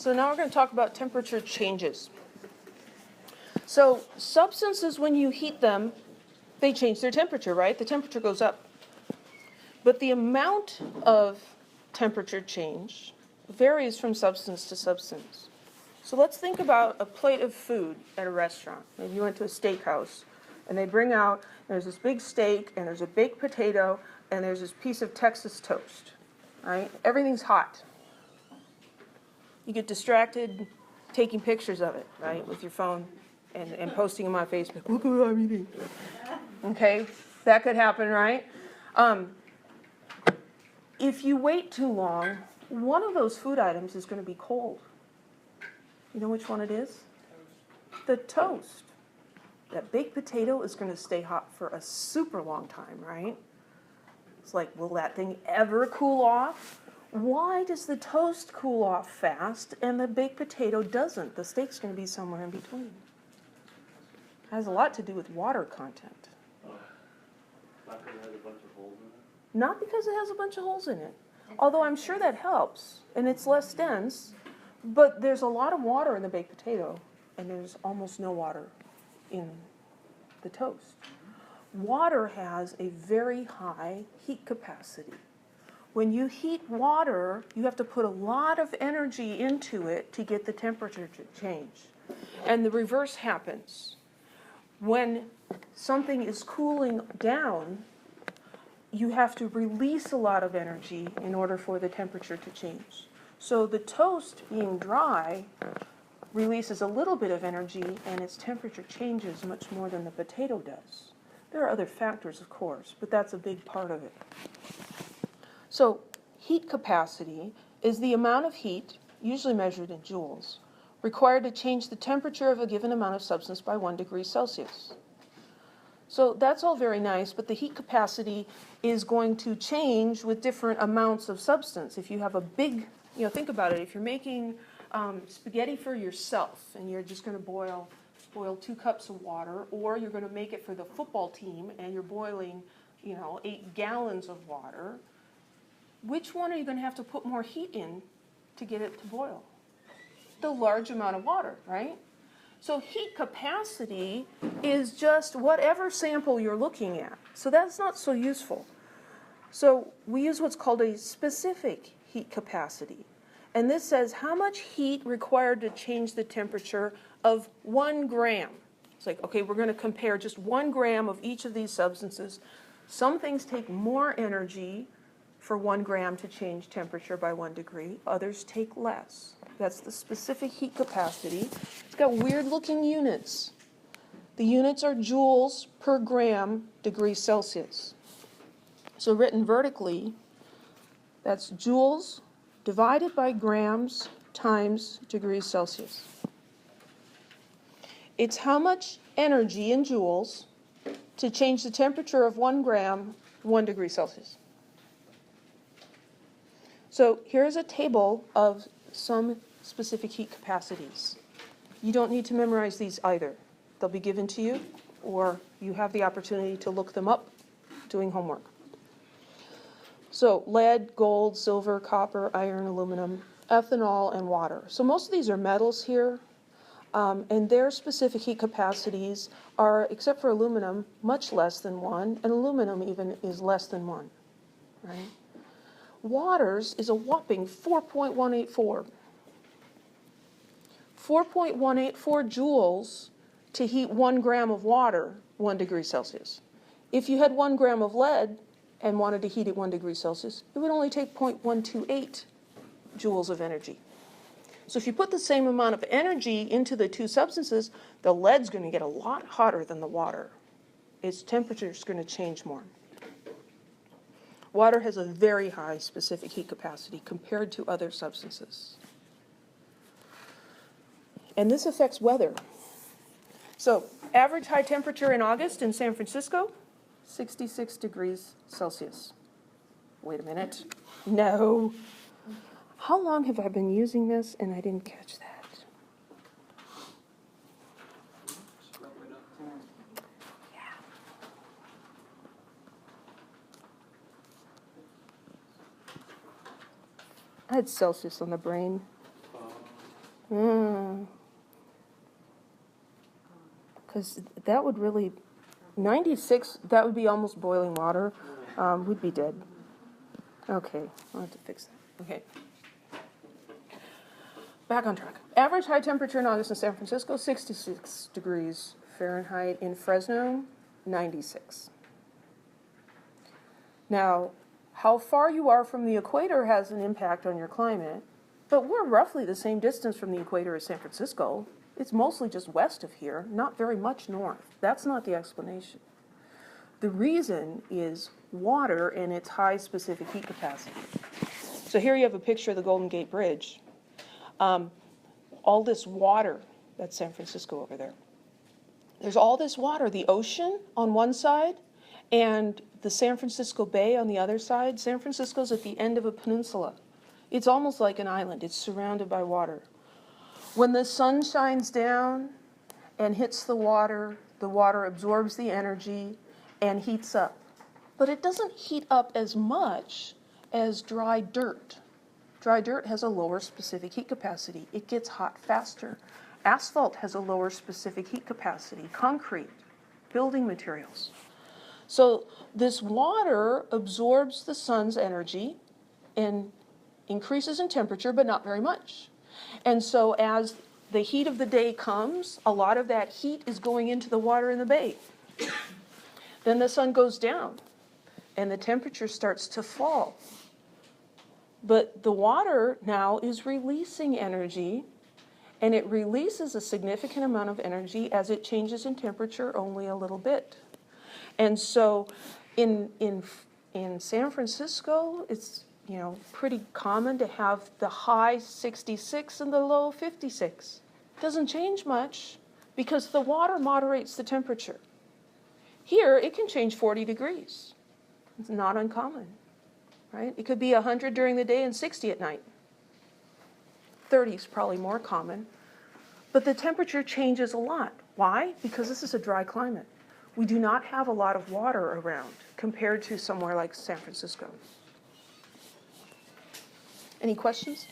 So now we're going to talk about temperature changes. So substances, when you heat them, they change their temperature, right? The temperature goes up. But the amount of temperature change varies from substance to substance. So let's think about a plate of food at a restaurant. Maybe you went to a steakhouse, and they bring out, there's this big steak, and there's a baked potato, and there's this piece of Texas toast, right? Everything's hot. You get distracted taking pictures of it, right, with your phone and posting them on Facebook. Look what I'm eating. Okay, that could happen, right? If you wait too long, one of those food items is going to be cold. You know which one it is? The toast. That baked potato is going to stay hot for a super long time, right? It's like, will that thing ever cool off? Why does the toast cool off fast and the baked potato doesn't? The steak's going to be somewhere in between. It has a lot to do with water content. Not because it has a bunch of holes in it? Not because it has a bunch of holes in it. Although I'm sure that helps, and it's less dense. But there's a lot of water in the baked potato, and there's almost no water in the toast. Water has a very high heat capacity. When you heat water, you have to put a lot of energy into it to get the temperature to change. And the reverse happens. When something is cooling down, you have to release a lot of energy in order for the temperature to change. So the toast being dry releases a little bit of energy, and its temperature changes much more than the potato does. There are other factors, of course, but that's a big part of it. So heat capacity is the amount of heat, usually measured in joules, required to change the temperature of a given amount of substance by 1 degree Celsius. So that's all very nice, but the heat capacity is going to change with different amounts of substance. If you have a big, think about it. If you're making spaghetti for yourself and you're just going to boil 2 cups of water, or you're going to make it for the football team and you're boiling, 8 gallons of water, which one are you going to have to put more heat in to get it to boil? The large amount of water, right? So heat capacity is just whatever sample you're looking at. So that's not so useful. So we use what's called a specific heat capacity. And this says how much heat required to change the temperature of 1 gram. It's like, okay, we're going to compare just 1 gram of each of these substances. Some things take more energy for 1 gram to change temperature by 1 degree. Others take less. That's the specific heat capacity. It's got weird-looking units. The units are joules per gram degrees Celsius. So written vertically, that's joules divided by grams times degrees Celsius. It's how much energy in joules to change the temperature of 1 gram 1 degree Celsius. So here's a table of some specific heat capacities. You don't need to memorize these either. They'll be given to you, or you have the opportunity to look them up doing homework. So lead, gold, silver, copper, iron, aluminum, ethanol, and water. So most of these are metals here, and their specific heat capacities are, except for aluminum, much less than 1, and aluminum even is less than 1, right? Water's is a whopping 4.184. 4.184 joules to heat 1 gram of water 1 degree Celsius. If you had 1 gram of lead and wanted to heat it 1 degree Celsius, it would only take 0.128 joules of energy. So if you put the same amount of energy into the 2 substances, the lead's going to get a lot hotter than the water. Its temperature is going to change more. Water has a very high specific heat capacity compared to other substances. And this affects weather. So, average high temperature in August in San Francisco, 66 degrees Celsius. Wait a minute. No. How long have I been using this and I didn't catch that? Yeah. I had Celsius on the brain. Because that would really, 96, that would be almost boiling water. We'd be dead. Okay, I'll have to fix that. Okay. Back on track. Average high temperature in August in San Francisco, 66 degrees Fahrenheit. In Fresno, 96. Now, how far you are from the equator has an impact on your climate, but we're roughly the same distance from the equator as San Francisco. It's mostly just west of here, not very much north. That's not the explanation. The reason is water and its high specific heat capacity. So here you have a picture of the Golden Gate Bridge. All this water, that's San Francisco over there. There's all this water, the ocean on one side and the San Francisco Bay on the other side. San Francisco's at the end of a peninsula. It's almost like an island. It's surrounded by water. When the sun shines down and hits the water absorbs the energy and heats up. But it doesn't heat up as much as dry dirt. Dry dirt has a lower specific heat capacity. It gets hot faster. Asphalt has a lower specific heat capacity. Concrete, building materials. So this water absorbs the sun's energy and increases in temperature, but not very much. And so as the heat of the day comes, a lot of that heat is going into the water in the bay. Then the sun goes down and the temperature starts to fall. But the water now is releasing energy, and it releases a significant amount of energy as it changes in temperature only a little bit. And so in San Francisco, it's pretty common to have the high 66 and the low 56. Doesn't change much because the water moderates the temperature. Here, it can change 40 degrees. It's not uncommon, right? It could be 100 during the day and 60 at night. 30 is probably more common. But the temperature changes a lot. Why? Because this is a dry climate. We do not have a lot of water around compared to somewhere like San Francisco. Any questions?